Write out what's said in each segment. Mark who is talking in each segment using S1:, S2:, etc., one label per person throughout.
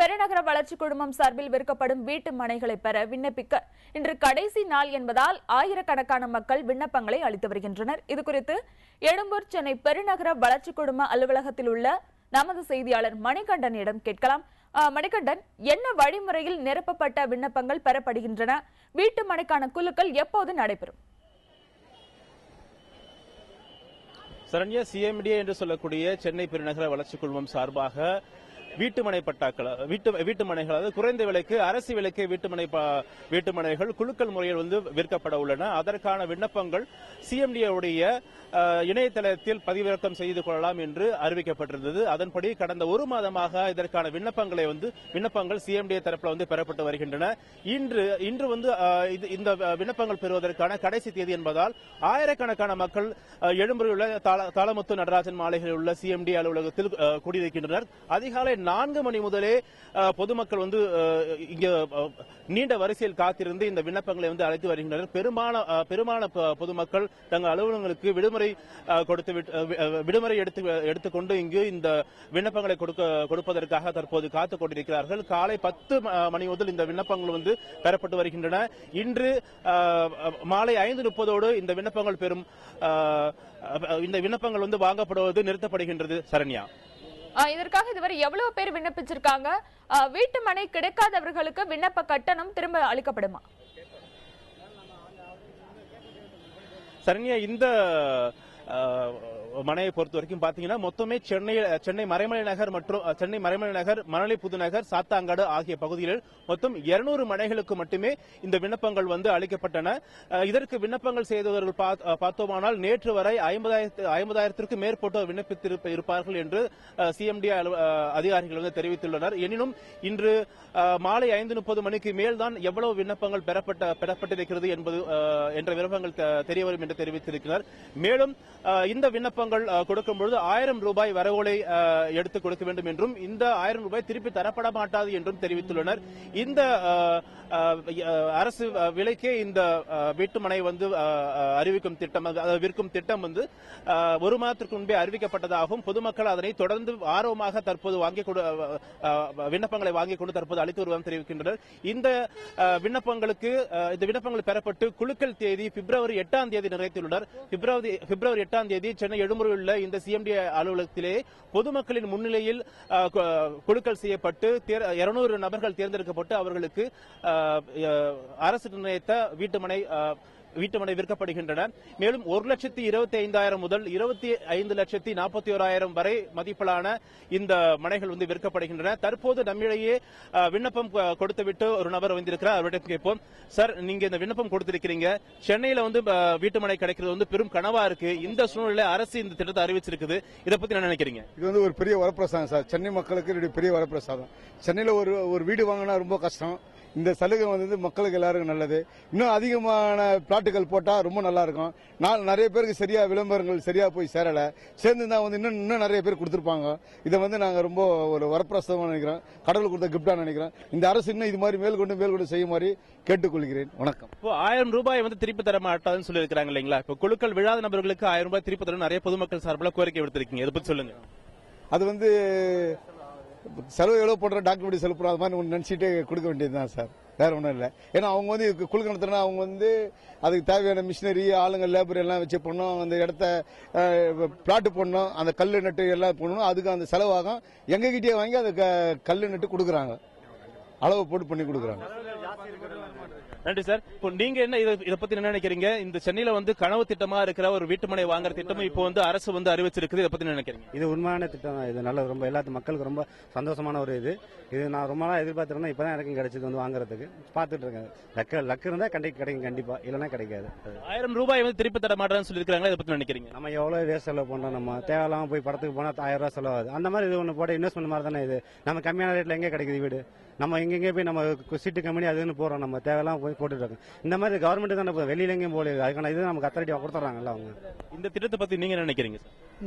S1: பெருநகர வளர்ச்சி குழுமம் சார்பில் விற்கப்படும் வீட்டு மனைகளை பெற விண்ணப்பிக்க இன்று கடைசி நாள் என்பதால் ஆயிரக்கணக்கான மக்கள் விண்ணப்பங்களை அளித்து வருகின்றனர். இதுகுறித்து எழும்பூர் சென்னை பெருநகர வளர்ச்சி குழும அலுவலகத்தில் உள்ள நமது செய்தியாளர் மணிகண்டனிடம் கேட்கலாம். மணிகண்டன், என்ன வழிமுறையில் நிரப்பப்பட்ட விண்ணப்பங்கள் பெறப்படுகின்றன? வீட்டு மனைக்கான குலுக்கல் எப்போது நடைபெறும்?
S2: சரண்யா, சிஎம்டிஏ என்று சொல்லக்கூடிய சென்னை பெருநகர வளர்ச்சி குழுமம் சார்பாக வீட்டுமனை பட்டாக்கள் வீட்டுமனைகள், அதாவது குறைந்த விலைக்கு அரசு விலைக்கு வீட்டுமனைகள் குலுக்கல் முறையில் விற்கப்பட உள்ளன. அதற்கான விண்ணப்பங்கள் சிஎம்டிஏ உடைய இணையதளத்தில் பதிவிறக்கம் செய்து கொள்ளலாம் என்று அறிவிக்கப்பட்டிருந்தது. அதன்படி கடந்த ஒரு மாதமாக இதற்கான விண்ணப்பங்கள் சிஎம்டிஏ தரப்பில் பெறப்பட்டு வருகின்றன. இன்று இந்த விண்ணப்பங்கள் பெறுவதற்கான கடைசி தேதி என்பதால் ஆயிரக்கணக்கான மக்கள் எழும்பூரில் உள்ள தாளமுத்து நடராஜன் மாளிகையில் உள்ள சிஎம்டிஏ அலுவலகத்தில் கூடியிருக்கின்றனர். அதிகாலை 4 மணி முதலே பொதுமக்கள் இங்க நீண்ட வரிசையில் காத்திருந்து இந்த விண்ணப்பங்களை அழைத்து வருகின்றனர். பெரும்பாலான பொதுமக்கள் தங்கள் அலுவலகங்களுக்கு விடுமுறை எடுத்துக்கொண்டு இங்கு இந்த விண்ணப்பங்களை கொடுப்பதற்காக தற்போது காத்துக் கொண்டிருக்கிறார்கள். காலை 10 மணி முதல் இந்த விண்ணப்பங்கள் பெறப்பட்டு வருகின்றன. இன்று மாலை 5:30 இந்த விண்ணப்பங்கள் வாங்கப்படுவது நிறுத்தப்படுகின்றது. சரண்யா,
S1: இதற்காக இதுவரை எவ்வளவு பேர் விண்ணப்பிச்சிருக்காங்க? வீட்டு மனை கிடைக்காதவர்களுக்கு விண்ணப்ப கட்டணம் திரும்ப அளிக்கப்படுமா?
S2: சரண்யா, இந்த மனையை பொறுத்த வரைக்கும் பாத்தீங்கன்னா மொத்தமே சென்னை மறைமலை நகர், மணலி புதுநகர், சாத்தாங்காடு ஆகிய பகுதிகளில் மொத்தம் 200 மனைகளுக்கு மட்டுமே இந்த விண்ணப்பங்கள் அளிக்கப்பட்டன. இதற்கு விண்ணப்பங்கள் செய்தவர்கள் பார்த்தோமானால் நேற்று வரை 50,000க்கும் மேற்பட்டோர் விண்ணப்பித்திருப்பார்கள் என்று சிஎம்டி அதிகாரிகள் தெரிவித்துள்ளனர். எனினும் இன்று மாலை 5:30 மணிக்கு மேல்தான் எவ்வளவு விண்ணப்பங்கள் பெறப்பட்டிருக்கிறது என்ற விவரங்கள் தெரியவரும் என்று தெரிவித்திருக்கிறார். மேலும் இந்த விண்ணப்பங்கள் கொடுக்கும்பொழுது 1000 ரூபாய் வரவோலை எடுத்துக் கொடுக்க வேண்டும் என்றும் இந்த 1000 ரூபாய் திருப்பி தரப்பட மாட்டாது என்றும் தெரிவித்துள்ளனர். இந்த அரசு விலைக்கே இந்த வீட்டுமனை அறிவிக்கும் திட்டம், விற்கும் திட்டம் ஒரு மாதத்திற்கு முன்பே அறிவிக்கப்பட்டதாகவும் பொதுமக்கள் அதனை தொடர்ந்து ஆர்வமாக தற்போது விண்ணப்பங்களை வாங்கிக் கொண்டு தற்போது அளித்து வருவதாக தெரிவிக்கின்றனர். இந்த விண்ணப்பங்கள் பெறப்பட்டு குலுக்கல் தேதி பிப்ரவரி 8ஆம் தேதி நிறைவேற்றியுள்ளனர். பிப்ரவரி 8ஆம் தேதி சென்னை எழும்பூரில் உள்ள இந்த சிஎம்டி அலுவலகத்திலே பொதுமக்களின் முன்னிலையில் குலுக்கல் செய்யப்பட்டு 200 நபர்கள் தேர்ந்தெடுக்கப்பட்டு அவர்களுக்கு அரசு நிர்ணயித்த வீட்டுமனை விற்கப்படுகின்றன. மேலும் 1,25,000 முதல் 25,41,000 வரை மதிப்பிலான இந்த மனைகள் விற்கப்படுகின்றன. தற்போது நம்மிடையே விண்ணப்பம் கொடுத்துவிட்டு ஒரு நபர் வந்திருக்கிறார். அவரிடம் கேட்போம். சார், நீங்க இந்த விண்ணப்பம் கொடுத்திருக்கிறீங்க. சென்னையில வீட்டுமனை கிடைக்கிறது பெரும் கனவா இருக்கு. இந்த சூழ்நிலை அரசு இந்த திட்டத்தை அறிவிச்சிருக்குது. இதை பத்தி என்ன நினைக்கிறீங்க?
S3: இது ஒரு பெரிய வரப்பிரசாதம் சார். சென்னை மக்களுக்கு பெரிய வரப்பிரசாதம். சென்னையில ஒரு வீடு வாங்கினா ரொம்ப கஷ்டம். இந்த சலுகை மக்களுக்கு எல்லாருக்கும் நல்லது. இன்னும் அதிகமான பிளாட்டுகள் போட்டா ரொம்ப நல்லா இருக்கும். நிறைய பேருக்கு சரியா விளம்பரங்கள் சரியா போய் சேரல. சேர்ந்துதான் இன்னும் நிறைய பேர் கொடுத்திருப்பாங்க. இதை நாங்க ரொம்ப ஒரு வரப்பிரசாதமா நினைக்கிறோம். கடவுள் கொடுத்த கிஃப்டா நினைக்கிறோம். இந்த அரசு இன்னும் இது மாதிரி மேல்கொண்டு செய்யுமாறு கேட்டுக்கொள்கிறேன். வணக்கம்.
S2: 1000 ரூபாய் திருப்பி தர மாட்டாதுன்னு சொல்லி இருக்கிறாங்க இல்லைங்களா? இப்போ குலுக்கல் விழாத நபர்களுக்கு 1000 ரூபாய் திருப்பி தர நிறைய பொதுமக்கள் சார்பில் கோரிக்கை விடுத்திருக்கீங்க. இதை பத்தி சொல்லுங்க.
S3: அது செலவு எவ்வளவு போடுற டாக்குமெண்ட் செலவு போடுற அது மாதிரி நினைச்சிட்டு கொடுக்க வேண்டியதுதான் சார். வேற ஒன்றும் இல்லை. ஏன்னா அவங்க குழுக்க நடத்தினா அவங்க அதுக்கு தேவையான மிஷினரி, ஆளுங்க, லேபர் எல்லாம் வச்சு பண்ணணும். அந்த இடத்த பிளாட் போடணும், அந்த கல் நட்டு எல்லாம் போடணும். அதுக்கு அந்த செலவாகும். எங்ககிட்டயே வாங்கி அந்த கல் நட்டு கொடுக்குறாங்க, அளவு போட்டு பண்ணி கொடுக்குறாங்க.
S2: நன்றி சார். இப்போ நீங்க இதை பத்தி என்ன நினைக்கிறீங்க? இந்த சென்னையில கனவு திட்டமா இருக்கிற ஒரு வீட்டுமனை வாங்குற திட்டம் இப்போ அரசு அறிவிச்சிருக்குது. இதை பத்தி நினைக்கிறீங்க?
S4: இது உண்மையான திட்டம். இது நல்ல ரொம்ப எல்லாத்து மக்களுக்கு ரொம்ப சந்தோஷமான ஒரு இது நான் ரொம்ப நாளா எதிர்பார்த்திருந்தேன். இப்பதான் எனக்கு கிடைச்சது வாங்குறதுக்கு பார்த்துட்டு இருக்கேன். லக்கு இருந்தா கிடைக்கும் கண்டிப்பா, இல்லைன்னா கிடைக்காது.
S2: 1000 ரூபாய் திருப்பி தர மாட்டேன்னு சொல்லிருக்காங்க. இதை பத்தி நினைக்கிறீங்க?
S4: நம்ம எவ்வளவு வேஸ்ட் செலவு பண்றோம். நம்ம தேவையில்லாம போய் படத்துக்கு போனா 1000 ரூபாய் செலவாகுது. அந்த மாதிரி இது ஒன்று போட இன்வெஸ்ட்மெண்ட் மாதிரி தானே இது. நம்ம கம்மியான ரேட்ல எங்கே கிடைக்குது வீடு? நம்ம எங்கெங்கே போய் நம்ம சீட்டு கம்பெனி அதுன்னு போறோம். நம்ம தேவையெல்லாம் போய் போட்டுட்டு இருக்கோம். இந்த மாதிரி கவர்மெண்ட் தானே வெளியில எங்கேயும் போல. அதுக்கான இது நமக்கு அத்தாரிட்டி கொடுத்துறாங்கல்ல அவங்க.
S2: இந்த திட்டத்தை பத்தி நீங்க நினைக்கிறீங்க?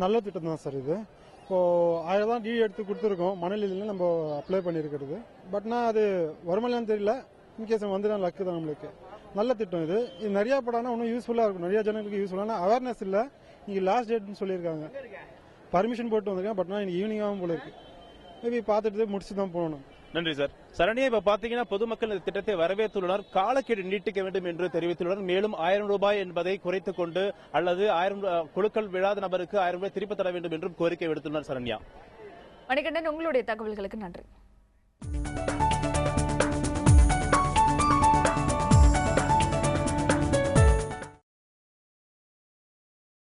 S5: நல்ல திட்டம் தான் சார் இது. இப்போ 1000 தான் டிடி எடுத்து கொடுத்துருக்கோம். மணலில நம்ம அப்ளை பண்ணிருக்கிறது. பட்னா அது வருமானம் தெரியல. இன்கேஸ் வந்துதான் லக்கு தான் நம்மளுக்கு. நல்ல திட்டம் இது. இது நிறைய படம்னா இன்னும் யூஸ்ஃபுல்லா இருக்கும். நிறைய ஜனங்களுக்கு யூஸ்ஃபுல்லான அவேர்னஸ் இல்ல. இன்னைக்கு லாஸ்ட் டேட்னு சொல்லியிருக்காங்க. பர்மிஷன் போட்டு வந்திருக்கேன். பட்னா இன்னைக்கு ஈவினிங்காகவும் போல இருக்கு. மேபி பார்த்துட்டு முடிச்சு தான் போகணும்.
S2: நன்றி சார். சரண்யா, இப்ப பாத்தீங்கன்னா பொதுமக்கள் இந்த திட்டத்தை வரவேற்றுள்ளனர், காலக்கெடு நீட்டிக்க வேண்டும் என்று தெரிவித்துள்ளனர். மேலும் 1000 ரூபாய் என்பதை குறைத்துக் கொண்டு அல்லது 1000 குழுக்கள் விழாத நபருக்கு 1000 ரூபாய் திருப்பி தர வேண்டும் என்றும் கோரிக்கை விடுத்துள்ளனர். சரண்யா,
S1: மணிகண்டன், உங்களுடைய தகவல்களுக்கு நன்றி.